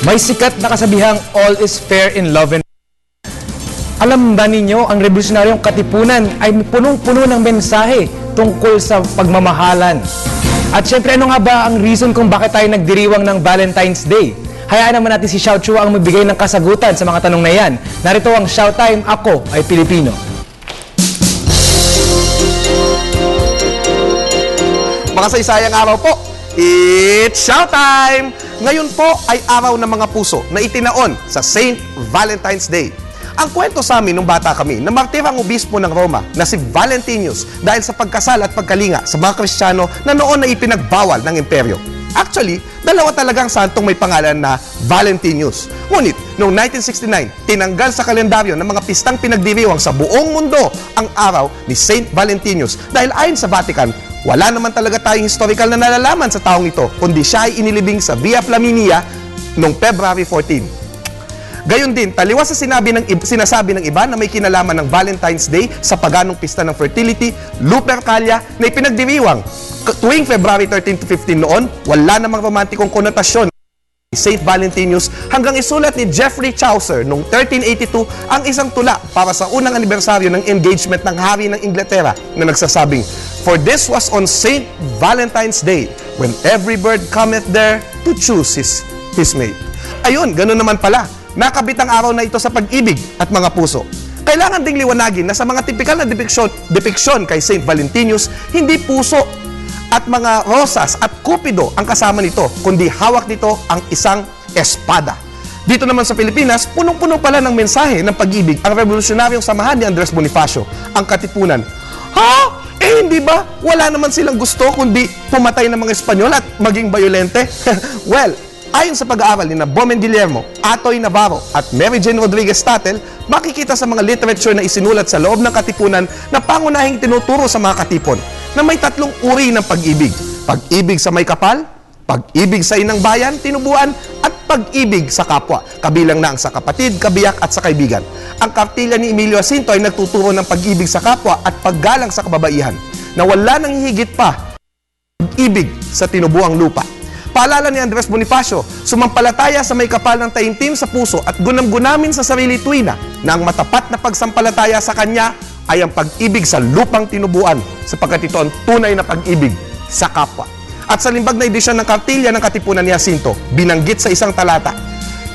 May sikat na kasabihang all is fair in love and alam ba ninyo, ang revolusyonaryong katipunan ay punong-puno ng mensahe tungkol sa pagmamahalan. At syempre, ano nga ba ang reason kung bakit tayo nagdiriwang ng Valentine's Day? Hayaan naman natin si Xiao Chua ang magbigay ng kasagutan sa mga tanong na yan. Narito ang Xiao Time, Ako ay Pilipino. Mga saysayang araw po, it's Xiao Time! Ngayon po ay araw ng mga puso na itinaon sa Saint Valentine's Day. Ang kwento sa amin nung bata kami na martirang obispo ng Roma na si Valentinius dahil sa pagkasal at pagkalinga sa mga Kristiyano na noon na ipinagbawal ng imperyo. Actually, dalawa talagang santong may pangalan na Valentinius. Ngunit, noong 1969, tinanggal sa kalendaryo ng mga pistang pinagdiriwang sa buong mundo ang araw ni Saint Valentinius dahil ayon sa Vatican, wala naman talaga tayong historical na nalalaman sa taong ito, kundi siya ay inilibing sa Via Flaminia noong February 14. Gayon din, taliwas sa sinasabi ng iba na may kinalaman ng Valentine's Day sa paganong pista ng fertility, Lupercalia, na ipinagdiriwang tuwing February 13 to 15 noon, wala namang romantikong konotasyon ni Saint Valentinius hanggang isulat ni Geoffrey Chaucer noong 1382 ang isang tula para sa unang anibersaryo ng engagement ng hari ng Inglaterra na nagsasabing, "For this was on Saint Valentine's Day, when every bird cometh there to choose his mate." Ayun, ganun naman pala. Nakabit ang araw na ito sa pag-ibig at mga puso. Kailangan ding liwanagin na sa mga tipikal na depiksyon kay Saint Valentinius, hindi puso at mga rosas at kupido ang kasama nito, kundi hawak nito ang isang espada. Dito naman sa Pilipinas, punong-puno pala ng mensahe ng pag-ibig ang revolusyonaryong samahan ni Andres Bonifacio, ang Katipunan. Ha? Hindi ba? Wala naman silang gusto kundi pumatay ng mga Espanyol at maging bayolente? Well, ayon sa pag-aaral ni Bomen Guillermo, Atoy Navarro at Mary Jane Rodriguez Tatel, makikita sa mga literature na isinulat sa loob ng Katipunan na pangunahing tinuturo sa mga katipon na may tatlong uri ng pag-ibig. Pag-ibig sa may kapal, pag-ibig sa inang bayan, tinubuan, at pag-ibig sa kapwa, kabilang na ang sa kapatid, kabiyak at sa kaibigan. Ang kartilya ni Emilio Jacinto ay nagtuturo ng pag-ibig sa kapwa at paggalang sa kababaihan, na wala nang higit pa pag-ibig sa tinubuang lupa. Paalala ni Andres Bonifacio, sumampalataya sa may kapal ng taimtim sa puso at gunam-gunamin sa sarili tuwina na ang matapat na pagsampalataya sa kanya ay ang pag-ibig sa lupang tinubuan sapagkat ito ang tunay na pag-ibig sa kapwa. At sa limbag na edisyon ng kartilya ng Katipunan ni Jacinto, binanggit sa isang talata,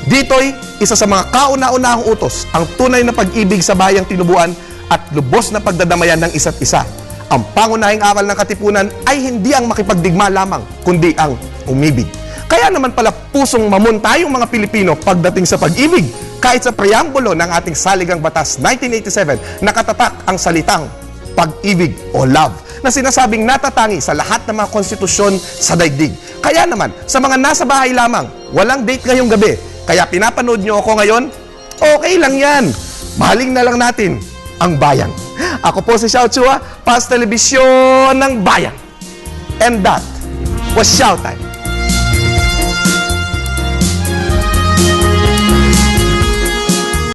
dito'y isa sa mga kauna-unahang utos, ang tunay na pag-ibig sa bayang tinubuan at lubos na pagdadamayan ng isa't isa. Ang pangunahing aral ng Katipunan ay hindi ang makipagdigma lamang, kundi ang umibig. Kaya naman pala pusong mamon tayong mga Pilipino pagdating sa pag-ibig. Kahit sa preambulo ng ating Saligang Batas 1987, nakatatak ang salitang pag-ibig o love na sinasabing natatangi sa lahat ng mga konstitusyon sa daigdig. Kaya naman, sa mga nasa bahay lamang, walang date ngayong gabi. Kaya pinapanood nyo ako ngayon, okay lang yan. Mahaling na lang natin ang bayan. Ako po si Xiao Chua, para sa telebisyon ng bayan. And that was Xiao Time.